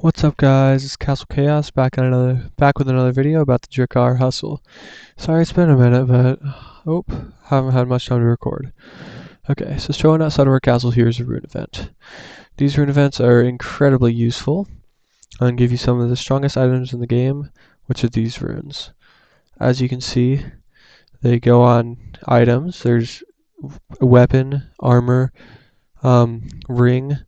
What's up, guys? It's Castle Chaos back with another video about the Drakkar hustle. Sorry it's been a minute, but haven't had much time to record. Okay, so showing outside of our castle here is a rune event. These rune events are incredibly useful and give you some of the strongest items in the game, which are these runes. As you can see, they go on items. There's a weapon, armor, ring,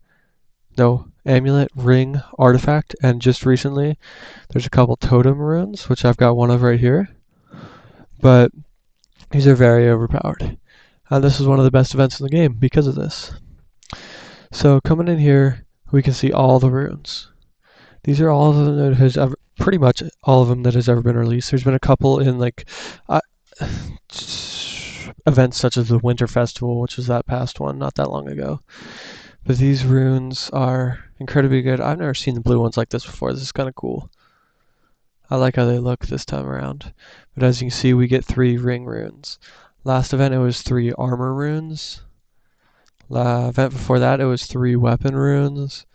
no, amulet, ring, artifact, and just recently there's a couple totem runes, which I've got one of right here, but these are very overpowered. And this is one of the best events in the game because of this. So coming in here, we can see all the runes. These are all of them that pretty much all of them that has ever been released. There's been a couple in like events such as the Winter Festival, which was that past one, not that long ago. But these runes are incredibly good. I've never seen the blue ones like this before. This is kind of cool. I like how they look this time around. But as you can see, we get 3 ring runes. Last event, it was 3 armor runes. Event before that, it was 3 weapon runes.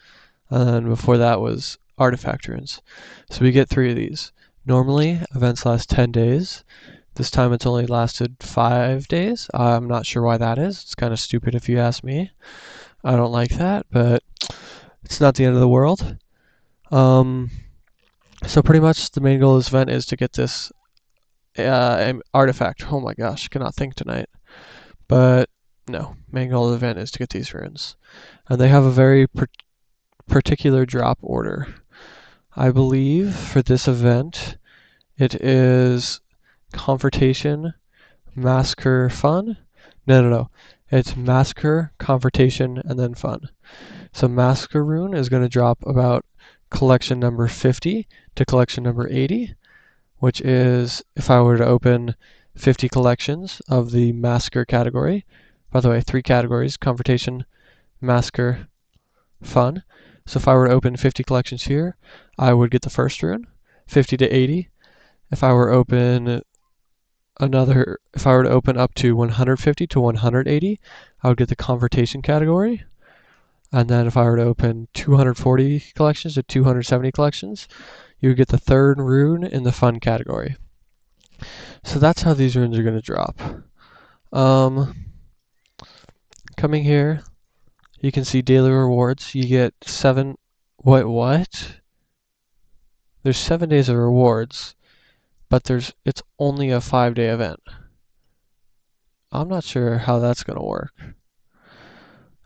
And then before that was artifact runes. So we get 3 of these. Normally, events last 10 days. This time it's only lasted 5 days. I'm not sure why that is. It's kind of stupid if you ask me. I don't like that, but it's not the end of the world. So pretty much the main goal of this event is to get this artifact. Oh my gosh, cannot think tonight. But no, main goal of the event is to get these runes. And they have a very particular drop order. I believe for this event, it is Confrontation, Massacre, Fun. No. It's Massacre, Confrontation, and then Fun. So Massacre rune is going to drop about collection number 50 to collection number 80, which is if I were to open 50 collections of the Massacre category. By the way, 3 categories: Confrontation, Massacre, Fun. So if I were to open 50 collections here, I would get the first rune, 50 to 80. If I were to open up to 150 to 180, I would get the Confrontation category. And then if I were to open 240 collections to 270 collections, you would get the 3rd rune in the Fun category. So that's how these runes are going to drop. Coming here, you can see daily rewards. You get 7... What? There's 7 days of rewards, but it's only a 5-day event. I'm not sure how that's going to work.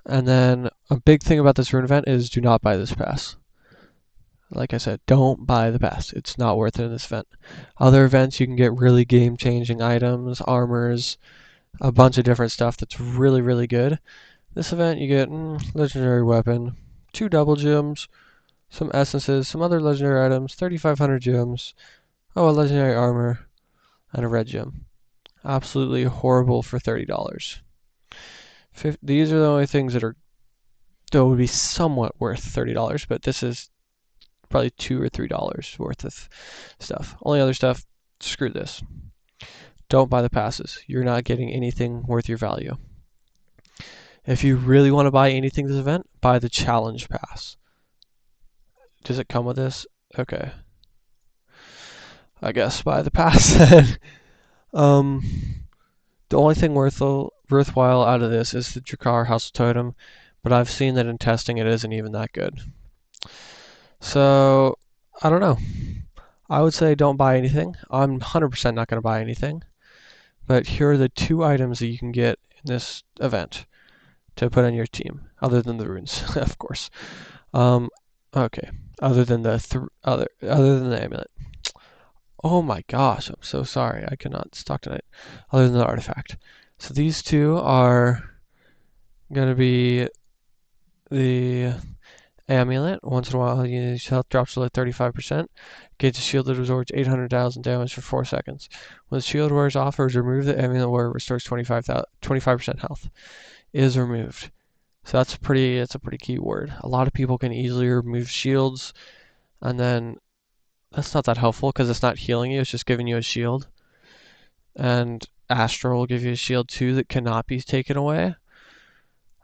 And then a big thing about this rune event is do not buy this pass. Like I said, don't buy the pass. It's not worth it in this event. Other events, you can get really game-changing items, armors, a bunch of different stuff that's really, really good. This event, you get legendary weapon, 2 double gems, some essences, some other legendary items, 3,500 gems, a legendary armor, and a red gem. Absolutely horrible for $30. These are the only things that would be somewhat worth $30, but this is probably $2 or $3 worth of stuff. Only other stuff, screw this. Don't buy the passes. You're not getting anything worth your value. If you really want to buy anything this event, buy the challenge pass. Does it come with this? Okay. I guess buy the pass then. The only thing worthwhile out of this is the Drakkar House Totem, but I've seen that in testing it isn't even that good. So, I don't know. I would say don't buy anything. I'm 100% not going to buy anything. But here are the 2 items that you can get in this event to put on your team, other than the runes, of course. Okay. Other than the amulet. Oh my gosh, I'm so sorry. I cannot talk tonight. Other than the artifact. So these 2 are going to be the amulet. Once in a while, his health drops to like 35%. Gains a shield that absorbs 800,000 damage for 4 seconds. When the shield wears off or is removed, the amulet wearer restores 25% health. Is removed. So that's a pretty key word. A lot of people can easily remove shields, and then that's not that helpful because it's not healing you, it's just giving you a shield. And Astral will give you a shield too that cannot be taken away.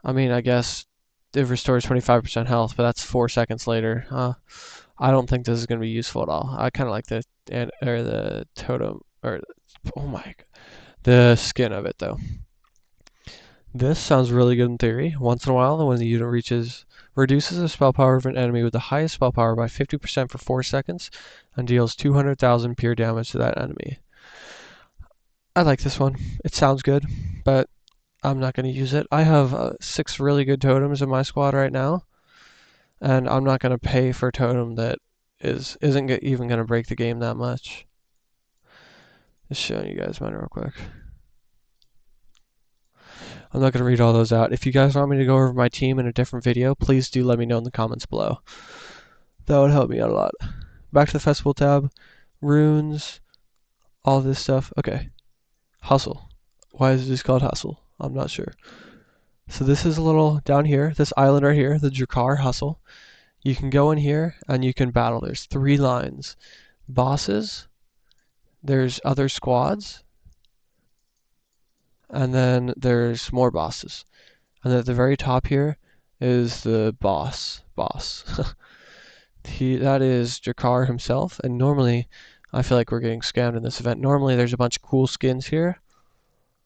I mean, I guess it restores 25% health, but that's 4 seconds later. I don't think this is going to be useful at all. I kind of like the totem, or oh my, the skin of it though. This sounds really good in theory. Once in a while, when the unit reduces the spell power of an enemy with the highest spell power by 50% for 4 seconds and deals 200,000 pure damage to that enemy. I like this one. It sounds good, but I'm not going to use it. I have 6 really good totems in my squad right now, and I'm not going to pay for a totem that isn't even going to break the game that much. Just showing you guys mine real quick. I'm not going to read all those out. If you guys want me to go over my team in a different video, please do let me know in the comments below. That would help me out a lot. Back to the festival tab, runes, all this stuff. Okay, hustle. Why is this called hustle? I'm not sure. So this is a little down here, this island right here, the Drakkar hustle. You can go in here and you can battle. There's 3 lines. Bosses, there's other squads, and then there's more bosses. And at the very top here is the boss. That is Drakkar himself, and normally I feel like we're getting scammed in this event. Normally there's a bunch of cool skins here,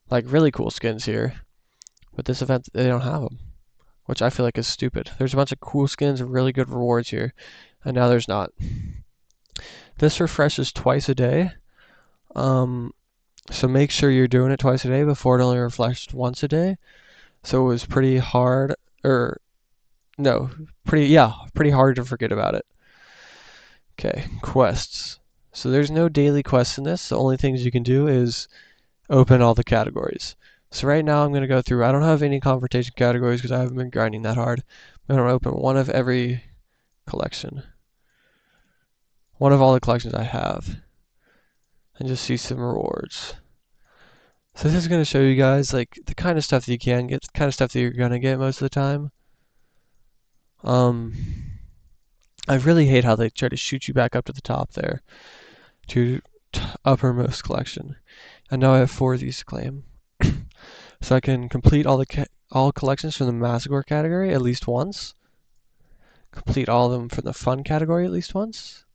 like really cool skins here, but this event they don't have them, which I feel like is stupid. There's a bunch of cool skins and really good rewards here, and now there's not. This refreshes twice a day, so make sure you're doing it twice a day before it only refreshed once a day. So it was pretty hard, pretty hard to forget about it. Okay, quests. So there's no daily quests in this. The only things you can do is open all the categories. So right now I'm going to go through, I don't have any confrontation categories because I haven't been grinding that hard. I'm going to open one of every collection. One of all the collections I have. And just see some rewards. So this is going to show you guys like the kind of stuff that you can get, the kind of stuff that you're going to get most of the time. I really hate how they try to shoot you back up to the top there. To uppermost collection. And now I have 4 of these to claim. So I can complete all collections from the Massacre category at least once. Complete all of them from the Fun category at least once.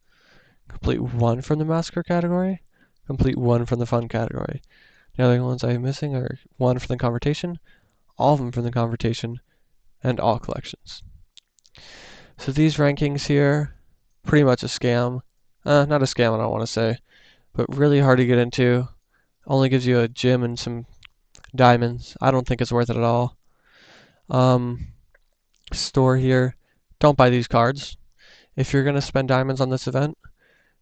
Complete 1 from the Massacre category. Complete 1 from the Fun category. The other ones I'm missing are 1 from the Confrontation, all of them from the Confrontation, and all collections. So these rankings here, pretty much a scam. Not a scam, I don't want to say, but really hard to get into. Only gives you a gem and some diamonds. I don't think it's worth it at all. Store here. Don't buy these cards. If you're going to spend diamonds on this event,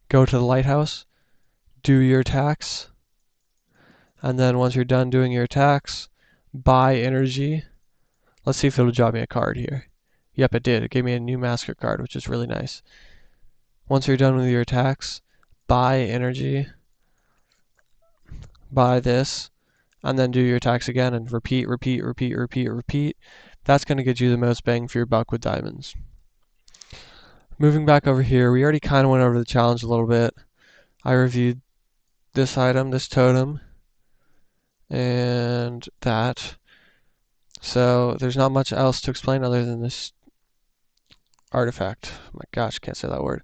go to the lighthouse, do your attacks, and then once you're done doing your attacks, buy energy. Let's see if it'll drop me a card here. Yep, it did. It gave me a new Massacre card, which is really nice. Once you're done with your attacks, buy energy, buy this, and then do your attacks again and repeat. That's going to get you the most bang for your buck with diamonds. Moving back over here, we already kind of went over the challenge a little bit. I reviewed this item, this totem, and that. So there's not much else to explain other than this artifact. Oh my gosh, can't say that word.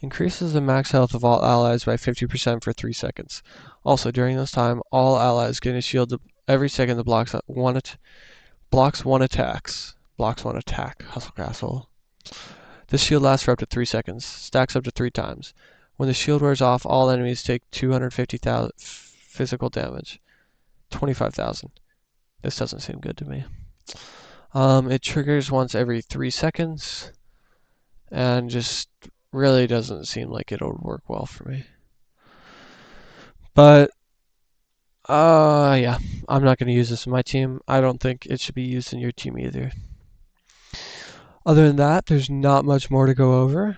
Increases the max health of all allies by 50% for 3 seconds. Also, during this time, all allies gain a shield every second that blocks one attack. Hustle Castle. This shield lasts for up to 3 seconds. Stacks up to 3 times. When the shield wears off, all enemies take 250,000 physical damage. 25,000. This doesn't seem good to me. It triggers once every 3 seconds. And just really doesn't seem like it'll work well for me. But, yeah, I'm not going to use this in my team. I don't think it should be used in your team either. Other than that, there's not much more to go over.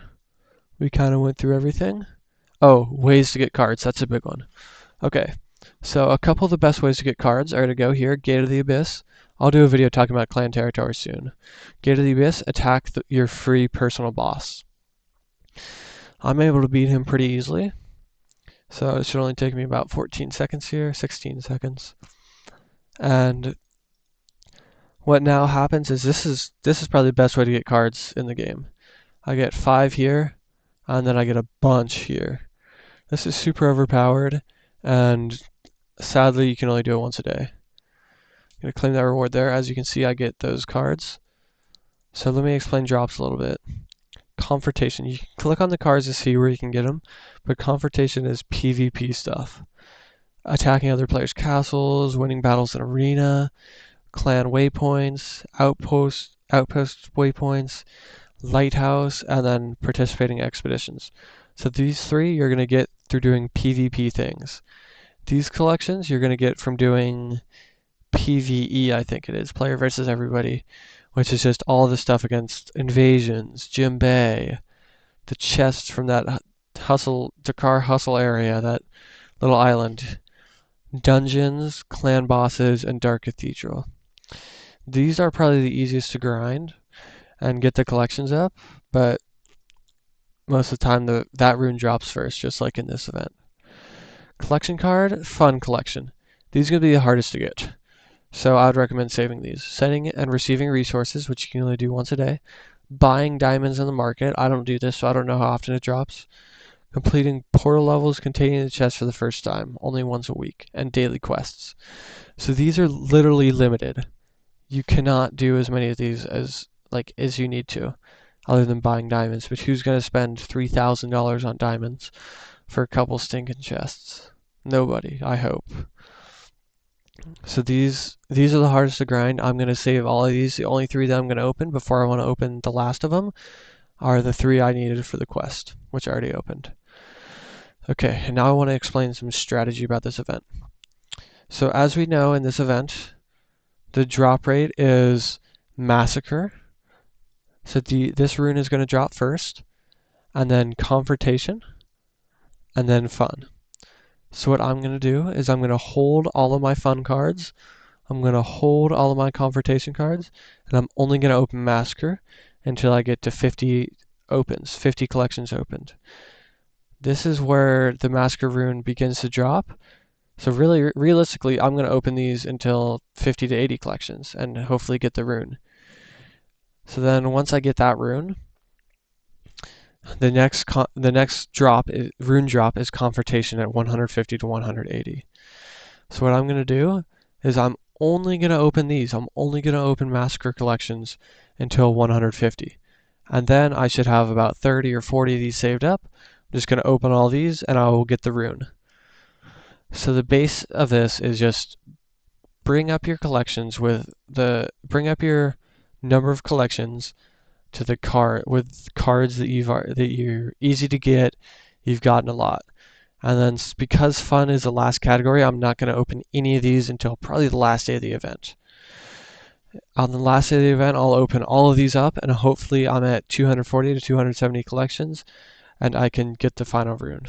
We kind of went through everything. Oh, ways to get cards. That's a big one. Okay, so a couple of the best ways to get cards are to go here, Gate of the Abyss. I'll do a video talking about clan territory soon. Gate of the Abyss, attack your free personal boss. I'm able to beat him pretty easily. So it should only take me about 14 seconds here, 16 seconds. And what now happens is this is probably the best way to get cards in the game. I get 5 here, and then I get a bunch here. This is super overpowered, and sadly you can only do it once a day. I'm gonna claim that reward there. As you can see, I get those cards. So let me explain drops a little bit. Confrontation. You can click on the cards to see where you can get them, but confrontation is PvP stuff. Attacking other players' castles, winning battles in arena, clan waypoints, outpost waypoints, lighthouse, and then participating expeditions. So these 3 you're going to get through doing PvP things. These collections you're going to get from doing PvE, I think it is, player versus everybody, which is just all the stuff against invasions, Jimbei, the chests from that Drakkar hustle area, that little island, dungeons, clan bosses, and Dark Cathedral. These are probably the easiest to grind and get the collections up, but most of the time that rune drops first, just like in this event. Collection card, fun collection. These are going to be the hardest to get, so I would recommend saving these. Sending and receiving resources, which you can only do once a day. Buying diamonds in the market. I don't do this, so I don't know how often it drops. Completing portal levels containing the chest for the first time, only once a week, and daily quests. So these are literally limited. You cannot do as many of these as you need to, other than buying diamonds. But who's going to spend $3,000 on diamonds for a couple stinking chests? Nobody, I hope. So these are the hardest to grind. I'm going to save all of these. The only 3 that I'm going to open before I want to open the last of them are the 3 I needed for the quest, which I already opened. Okay, and now I want to explain some strategy about this event. So as we know, in this event, the drop rate is Massacre. So this rune is going to drop first, and then Confrontation, and then Fun. So what I'm going to do is I'm going to hold all of my Fun cards, I'm going to hold all of my Confrontation cards, and I'm only going to open Massacre until I get to 50 opens, 50 collections opened. This is where the Massacre rune begins to drop. So really, realistically, I'm going to open these until 50 to 80 collections and hopefully get the rune. So then once I get that rune, the next rune drop is Confrontation at 150 to 180. So what I'm going to do is I'm only going to open these. I'm only going to open Massacre collections until 150. And then I should have about 30 or 40 of these saved up. I'm just going to open all these and I will get the rune. So the base of this is just bring up your collections bring up your number of collections to the with cards that you're easy to get, you've gotten a lot. And then because Fun is the last category, I'm not going to open any of these until probably the last day of the event. On the last day of the event, I'll open all of these up, and hopefully I'm at 240 to 270 collections, and I can get the final rune.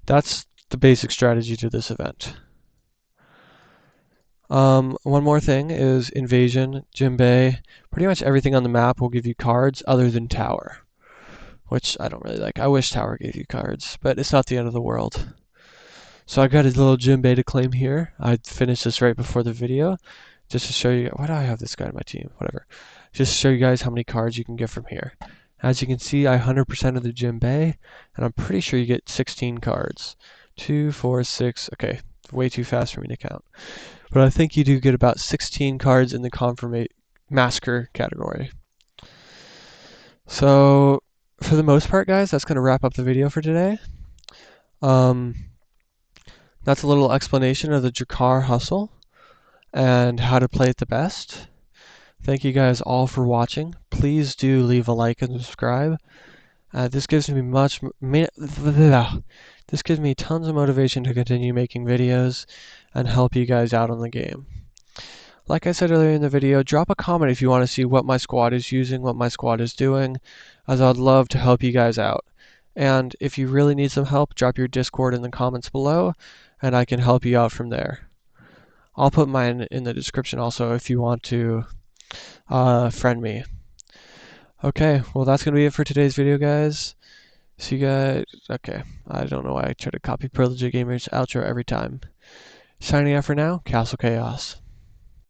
That's the basic strategy to this event. One more thing is Invasion, Jimbei. Pretty much everything on the map will give you cards other than Tower, which I don't really like. I wish Tower gave you cards, but it's not the end of the world. So I got a little Jimbei to claim here. I finished this right before the video, just to show you. Why do I have this guy on my team? Whatever. Just to show you guys how many cards you can get from here. As you can see, I 100% of the Jimbei, and I'm pretty sure you get 16 cards. 2, 4, 6. Okay, way too fast for me to count. But I think you do get about 16 cards in the Massacre category. So, for the most part, guys, that's going to wrap up the video for today. That's a little explanation of the Drakkar hustle and how to play it the best. Thank you guys all for watching. Please do leave a like and subscribe. This gives me this gives me tons of motivation to continue making videos and help you guys out on the game. Like I said earlier in the video, drop a comment if you want to see what my squad is using, what my squad is doing, as I'd love to help you guys out. And if you really need some help, drop your Discord in the comments below, and I can help you out from there. I'll put mine in the description also if you want to friend me. Okay, well that's going to be it for today's video, guys. See you guys. Okay, I don't know why I try to copy Privileged Gamer's outro every time. Signing out for now, Castle Chaos.